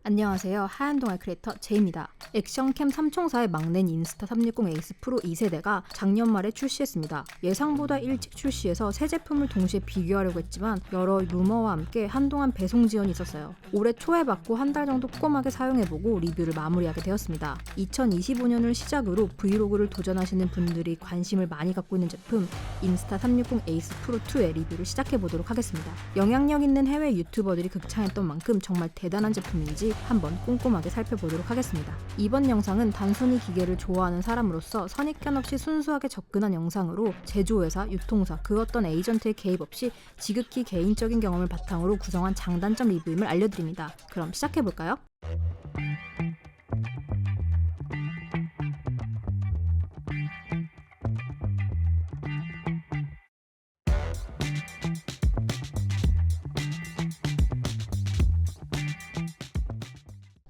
안녕하세요. 하얀동알 크리에이터 제이입니다. 액션캠 3총사의 막내인 인스타360 에이스 프로 2세대가 작년 말에 출시했습니다. 예상보다 일찍 출시해서 새 제품을 동시에 비교하려고 했지만 여러 루머와 함께 한동안 배송 지연이 있었어요. 올해 초에 받고 한 달 정도 꼼꼼하게 사용해보고 리뷰를 마무리하게 되었습니다. 2025년을 시작으로 브이로그를 도전하시는 분들이 관심을 많이 갖고 있는 제품 인스타360 에이스 프로 2의 리뷰를 시작해보도록 하겠습니다. 영향력 있는 해외 유튜버들이 극찬했던 만큼 정말 대단한 제품인지 한번 꼼꼼하게 살펴보도록 하겠습니다. 이번 영상은 단순히 기계를 좋아하는 사람으로서 선입견 없이 순수하게 접근한 영상으로 제조회사, 유통사, 그 어떤 에이전트의 개입 없이 지극히 개인적인 경험을 바탕으로 구성한 장단점 리뷰임을 알려드립니다. 그럼 시작해볼까요?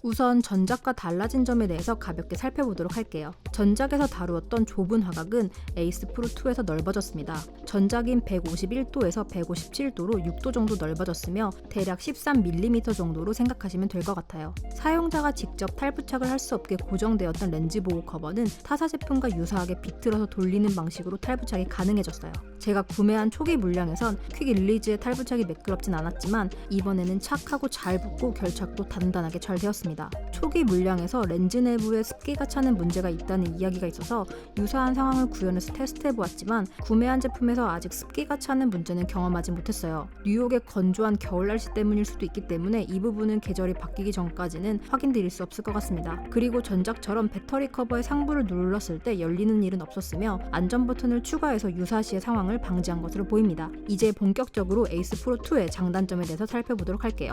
우선 전작과 달라진 점에 대해서 가볍게 살펴보도록 할게요. 전작에서 다루었던 좁은 화각은 에이스 프로 2에서 넓어졌습니다. 전작인 151도에서 157도로 6도 정도 넓어졌으며 대략 13mm 정도로 생각하시면 될 것 같아요. 사용자가 직접 탈부착을 할 수 없게 고정되었던 렌즈 보호 커버는 타사 제품과 유사하게 비틀어서 돌리는 방식으로 탈부착이 가능해졌어요. 제가 구매한 초기 물량에선 퀵 릴리즈의 탈부착이 매끄럽진 않았지만 이번에는 착하고 잘 붙고 결착도 단단하게 잘 되었습니다. 초기 물량에서 렌즈 내부에 습기가 차는 문제가 있다는 이야기가 있어서 유사한 상황을 구현해서 테스트해보았지만 구매한 제품에서 아직 습기가 차는 문제는 경험하지 못했어요. 뉴욕의 건조한 겨울 날씨 때문일 수도 있기 때문에 이 부분은 계절이 바뀌기 전까지는 확인드릴 수 없을 것 같습니다. 그리고 전작처럼 배터리 커버의 상부를 눌렀을 때 열리는 일은 없었으며 안전 버튼을 추가해서 유사시의 상황을 방지한 것으로 보입니다. 이제 본격적으로 에이스 프로 2의 장단점에 대해서 살펴보도록 할게요.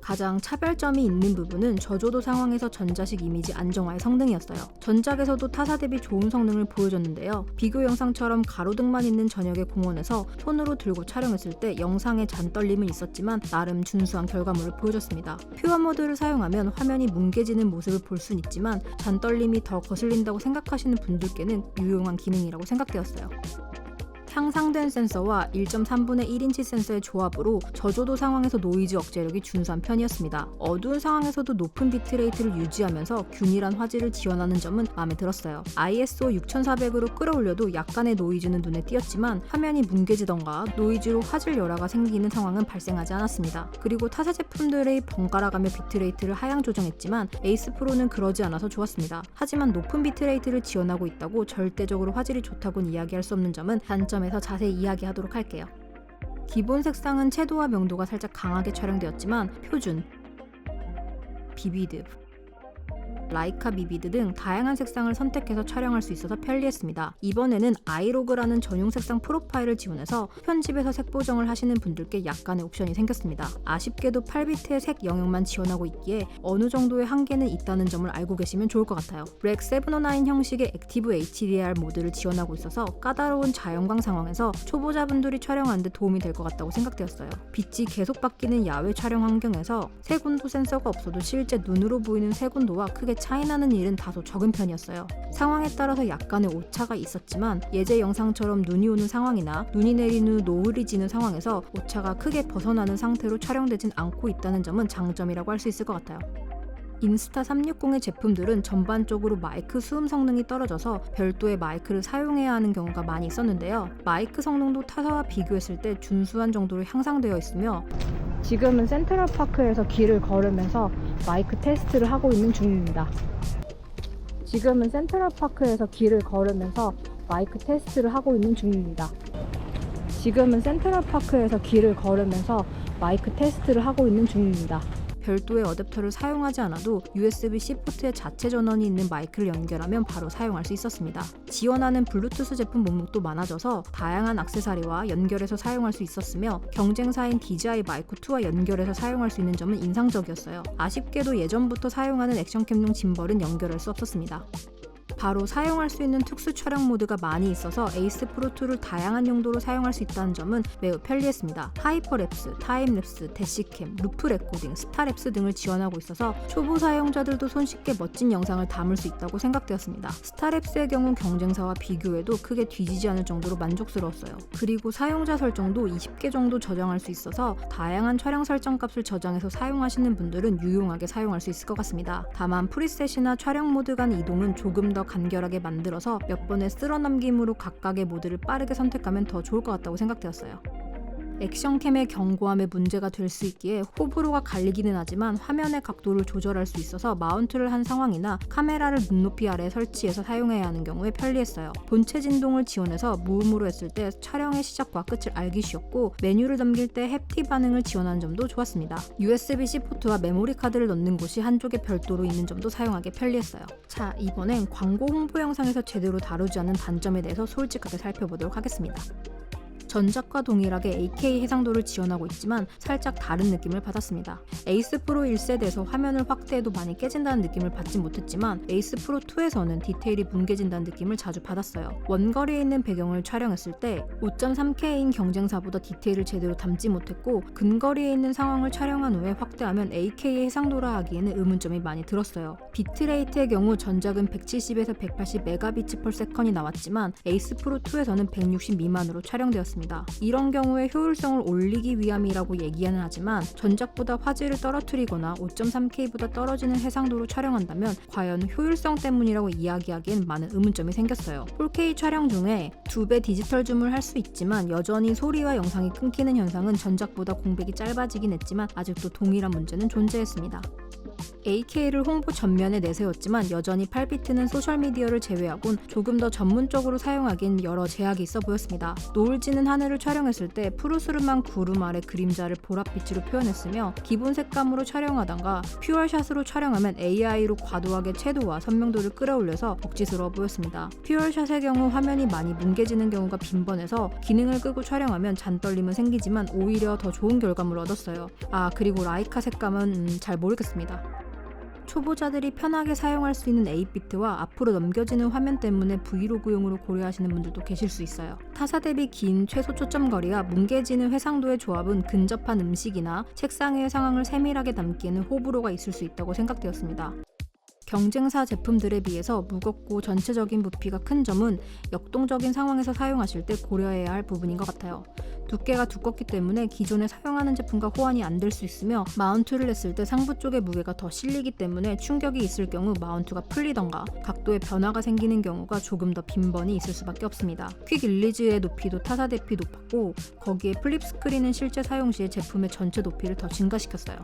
가장 차별점이 있는 부분은 저조도 상황에서 전자식 이미지 안정화의 성능이었어요. 전작에서도 타사 대비 좋은 성능을 보여줬는데요. 비교 영상처럼 가로등만 있는 저녁의 공원에서 손으로 들고 촬영했을 때 영상에 잔떨림은 있었지만 나름 준수한 결과물을 보여줬습니다. 퓨어 모드를 사용하면 화면이 뭉개지는 모습을 볼 수는 있지만 잔떨림이 더 거슬린다고 생각하시는 분들께는 유용한 기능이라고 생각되었어요. 향상된 센서와 1.3분의 1인치 센서의 조합으로 저조도 상황에서 노이즈 억제력이 준수한 편이었습니다. 어두운 상황에서도 높은 비트레이트를 유지하면서 균일한 화질을 지원하는 점은 마음에 들었어요. ISO 6400으로 끌어올려도 약간의 노이즈는 눈에 띄었지만 화면이 뭉개지던가 노이즈로 화질 열화가 생기는 상황은 발생하지 않았습니다. 그리고 타사 제품들의 번갈아가며 비트레이트를 하향 조정했지만 에이스 프로는 그러지 않아서 좋았습니다. 하지만 높은 비트레이트를 지원하고 있다고 절대적으로 화질이 좋다고는 이야기할 수 없는 점은 단점에서 자세히 이야기하도록 할게요. 기본 색상은 채도와 명도가 살짝 강하게 촬영되었지만 표준, 비비드, 라이카 비비드 등 다양한 색상을 선택해서 촬영할 수 있어서 편리했습니다. 이번에는 아이로그라는 전용 색상 프로파일을 지원해서 편집에서 색 보정을 하시는 분들께 약간의 옵션이 생겼습니다. 아쉽게도 8비트의 색 영역만 지원하고 있기에 어느 정도의 한계는 있다는 점을 알고 계시면 좋을 것 같아요. 렉 709 형식의 액티브 HDR 모드를 지원하고 있어서 까다로운 자연광 상황에서 초보자분들이 촬영하는 데 도움이 될 것 같다고 생각되었어요. 빛이 계속 바뀌는 야외 촬영 환경에서 색온도 센서가 없어도 실제 눈으로 보이는 색온도와 크게 차이나는 일은 다소 적은 편이었어요. 상황에 따라서 약간의 오차가 있었지만 예제 영상처럼 눈이 오는 상황이나 눈이 내린 후 노을이 지는 상황에서 오차가 크게 벗어나는 상태로 촬영되진 않고 있다는 점은 장점이라고 할 수 있을 것 같아요. 인스타360의 제품들은 전반적으로 마이크 수음 성능이 떨어져서 별도의 마이크를 사용해야 하는 경우가 많이 있었는데요. 마이크 성능도 타사와 비교했을 때 준수한 정도로 향상되어 있으며 지금은 센트럴파크에서 길을 걸으면서 마이크 테스트를 하고 있는 중입니다. 지금은 센트럴파크에서 길을 걸으면서 마이크 테스트를 하고 있는 중입니다. 지금은 센트럴파크에서 길을 걸으면서 마이크 테스트를 하고 있는 중입니다. 별도의 어댑터를 사용하지 않아도 USB-C 포트에 자체 전원이 있는 마이크를 연결하면 바로 사용할 수 있었습니다. 지원하는 블루투스 제품 목록도 많아져서 다양한 액세서리와 연결해서 사용할 수 있었으며 경쟁사인 DJI 마이크 2와 연결해서 사용할 수 있는 점은 인상적이었어요. 아쉽게도 예전부터 사용하는 액션캠용 짐벌은 연결할 수 없었습니다. 바로 사용할 수 있는 특수 촬영 모드가 많이 있어서 에이스 프로2를 다양한 용도로 사용할 수 있다는 점은 매우 편리했습니다. 하이퍼랩스, 타임랩스, 대시캠, 루프 레코딩, 스타랩스 등을 지원하고 있어서 초보 사용자들도 손쉽게 멋진 영상을 담을 수 있다고 생각되었습니다. 스타랩스의 경우 경쟁사와 비교해도 크게 뒤지지 않을 정도로 만족스러웠어요. 그리고 사용자 설정도 20개 정도 저장할 수 있어서 다양한 촬영 설정 값을 저장해서 사용하시는 분들은 유용하게 사용할 수 있을 것 같습니다. 다만 프리셋이나 촬영 모드 간 이동은 조금 더 간결하게 만들어서 몇 번의 쓸어넘김으로 각각의 모드를 빠르게 선택하면 더 좋을 것 같다고 생각되었어요. 액션캠의 견고함에 문제가 될 수 있기에 호불호가 갈리기는 하지만 화면의 각도를 조절할 수 있어서 마운트를 한 상황이나 카메라를 눈높이 아래 설치해서 사용해야 하는 경우에 편리했어요. 본체 진동을 지원해서 무음으로 했을 때 촬영의 시작과 끝을 알기 쉬웠고 메뉴를 넘길 때 햅틱 반응을 지원하는 점도 좋았습니다. USB-C 포트와 메모리 카드를 넣는 곳이 한쪽에 별도로 있는 점도 사용하기 편리했어요. 자, 이번엔 광고 홍보 영상에서 제대로 다루지 않은 단점에 대해서 솔직하게 살펴보도록 하겠습니다. 전작과 동일하게 8K 해상도를 지원하고 있지만 살짝 다른 느낌을 받았습니다. 에이스 프로 1세대에서 화면을 확대해도 많이 깨진다는 느낌을 받지 못했지만 에이스 프로 2에서는 디테일이 뭉개진다는 느낌을 자주 받았어요. 원거리에 있는 배경을 촬영했을 때 5.3K인 경쟁사보다 디테일을 제대로 담지 못했고 근거리에 있는 상황을 촬영한 후에 확대하면 8K의 해상도라 하기에는 의문점이 많이 들었어요. 비트레이트의 경우 전작은 170에서 180 Mbps 나왔지만 에이스 프로 2에서는 160 미만으로 촬영되었습니다. 이런 경우에 효율성을 올리기 위함이라고 얘기는 하지만 전작보다 화질을 떨어뜨리거나 5.3K보다 떨어지는 해상도로 촬영한다면 과연 효율성 때문이라고 이야기하기엔 많은 의문점이 생겼어요. 4K 촬영 중에 2배 디지털 줌을 할 수 있지만 여전히 소리와 영상이 끊기는 현상은 전작보다 공백이 짧아지긴 했지만 아직도 동일한 문제는 존재했습니다. 8K를 홍보 전면에 내세웠지만 여전히 8비트는 소셜미디어를 제외하곤 조금 더 전문적으로 사용하기엔 여러 제약이 있어 보였습니다. 노을 지는 하늘을 촬영했을 때 푸르스름한 구름 아래 그림자를 보랏빛으로 표현했으며 기본 색감으로 촬영하다가 퓨얼샷으로 촬영하면 AI로 과도하게 채도와 선명도를 끌어올려서 억지스러워 보였습니다. 퓨얼샷의 경우 화면이 많이 뭉개지는 경우가 빈번해서 기능을 끄고 촬영하면 잔떨림은 생기지만 오히려 더 좋은 결과물을 얻었어요. 그리고 라이카 색감은 잘 모르겠습니다. 초보자들이 편하게 사용할 수 있는 8비트와 앞으로 넘겨지는 화면 때문에 브이로그용으로 고려하시는 분들도 계실 수 있어요. 타사 대비 긴 최소 초점거리와 뭉개지는 회상도의 조합은 근접한 음식이나 책상의 상황을 세밀하게 담기에는 호불호가 있을 수 있다고 생각되었습니다. 경쟁사 제품들에 비해서 무겁고 전체적인 부피가 큰 점은 역동적인 상황에서 사용하실 때 고려해야 할 부분인 것 같아요. 두께가 두껍기 때문에 기존에 사용하는 제품과 호환이 안 될 수 있으며 마운트를 했을 때 상부 쪽의 무게가 더 실리기 때문에 충격이 있을 경우 마운트가 풀리던가 각도에 변화가 생기는 경우가 조금 더 빈번히 있을 수밖에 없습니다. 퀵 릴리즈의 높이도 타사 대비 높았고 거기에 플립 스크린은 실제 사용 시에 제품의 전체 높이를 더 증가시켰어요.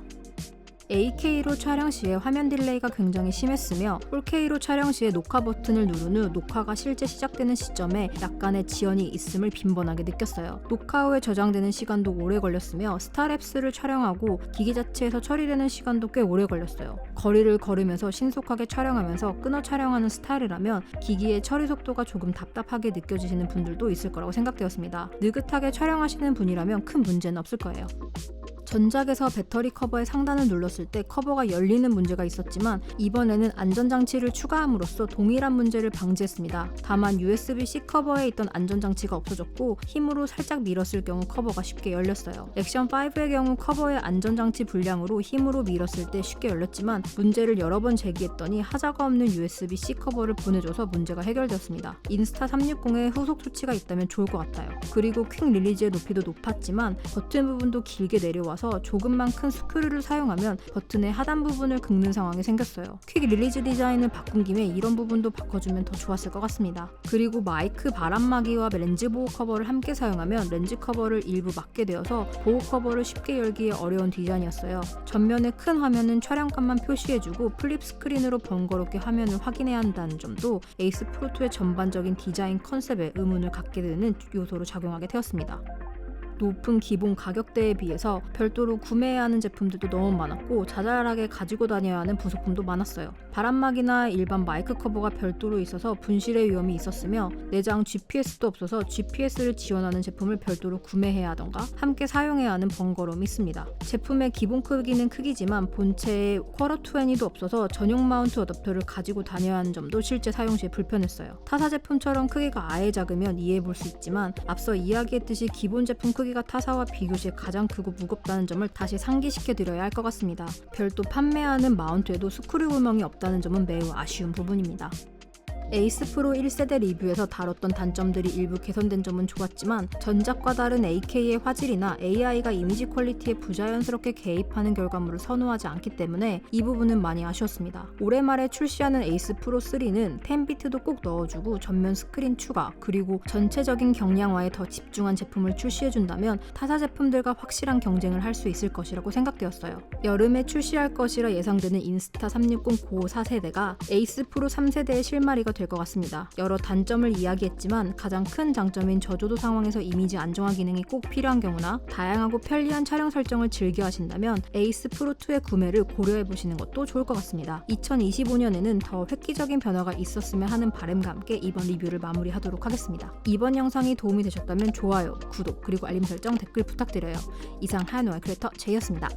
8K로 촬영 시에 화면 딜레이가 굉장히 심했으며 4K로 촬영 시에 녹화 버튼을 누른 후 녹화가 실제 시작되는 시점에 약간의 지연이 있음을 빈번하게 느꼈어요. 녹화 후에 저장되는 시간도 오래 걸렸으며 스타랩스를 촬영하고 기기 자체에서 처리되는 시간도 꽤 오래 걸렸어요. 거리를 걸으면서 신속하게 촬영하면서 끊어 촬영하는 스타일이라면 기기의 처리 속도가 조금 답답하게 느껴지시는 분들도 있을 거라고 생각되었습니다. 느긋하게 촬영하시는 분이라면 큰 문제는 없을 거예요. 전작에서 배터리 커버의 상단을 눌렀을 때 커버가 열리는 문제가 있었지만 이번에는 안전장치를 추가함으로써 동일한 문제를 방지했습니다. 다만 USB-C 커버에 있던 안전장치가 없어졌고 힘으로 살짝 밀었을 경우 커버가 쉽게 열렸어요. 액션5의 경우 커버의 안전장치 불량으로 힘으로 밀었을 때 쉽게 열렸지만 문제를 여러 번 제기했더니 하자가 없는 USB-C 커버를 보내줘서 문제가 해결되었습니다. 인스타 360에 후속 조치가 있다면 좋을 것 같아요. 그리고 퀵 릴리즈의 높이도 높았지만 버튼 부분도 길게 내려와서 조금만 큰 스크류를 사용하면 버튼의 하단 부분을 긁는 상황이 생겼어요. 퀵 릴리즈 디자인을 바꾼 김에 이런 부분도 바꿔주면 더 좋았을 것 같습니다. 그리고 마이크 바람막이와 렌즈 보호 커버를 함께 사용하면 렌즈 커버를 일부 막게 되어서 보호 커버를 쉽게 열기에 어려운 디자인이었어요. 전면의 큰 화면은 촬영감만 표시해주고 플립 스크린으로 번거롭게 화면을 확인해야 한다는 점도 에이스 프로2의 전반적인 디자인 컨셉에 의문을 갖게 되는 요소로 작용하게 되었습니다. 높은 기본 가격대에 비해서 별도로 구매해야 하는 제품들도 너무 많았고 자잘하게 가지고 다녀야 하는 부속품도 많았어요. 바람막이나 일반 마이크 커버가 별도로 있어서 분실의 위험이 있었으며 내장 GPS도 없어서 GPS를 지원하는 제품을 별도로 구매해야 하던가 함께 사용해야 하는 번거로움이 있습니다. 제품의 기본 크기는 크기지만 본체에 쿼터 20도 없어서 전용 마운트 어댑터를 가지고 다녀야 하는 점도 실제 사용 시에 불편했어요. 타사 제품처럼 크기가 아예 작으면 이해해 볼 수 있지만 앞서 이야기했듯이 기본 제품 크기가 타사와 비교시 가장 크고 무겁다는 점을 다시 상기시켜 드려야 할 것 같습니다. 별도 판매하는 마운트에도 스크류 구멍이 없다는 점은 매우 아쉬운 부분입니다. 에이스 프로 1세대 리뷰에서 다뤘던 단점들이 일부 개선된 점은 좋았지만 전작과 다른 AK의 화질이나 AI가 이미지 퀄리티에 부자연스럽게 개입하는 결과물을 선호하지 않기 때문에 이 부분은 많이 아쉬웠습니다. 올해 말에 출시하는 에이스 프로 3는 10비트도 꼭 넣어주고 전면 스크린 추가 그리고 전체적인 경량화에 더 집중한 제품을 출시해준다면 타사 제품들과 확실한 경쟁을 할 수 있을 것이라고 생각되었어요. 여름에 출시할 것이라 예상되는 인스타 360 고 4세대가 에이스 프로 3세대의 실마리가 될 것 같습니다. 여러 단점을 이야기했지만 가장 큰 장점인 저조도 상황에서 이미지 안정화 기능이 꼭 필요한 경우나 다양하고 편리한 촬영 설정을 즐겨 하신다면 에이스 프로 2의 구매를 고려해 보시는 것도 좋을 것 같습니다. 2025년에는 더 획기적인 변화가 있었으면 하는 바람과 함께 이번 리뷰를 마무리하도록 하겠습니다. 이번 영상이 도움이 되셨다면 좋아요, 구독, 그리고 알림 설정, 댓글 부탁드려요. 이상 하얀 와이 크리에이터 제이였습니다.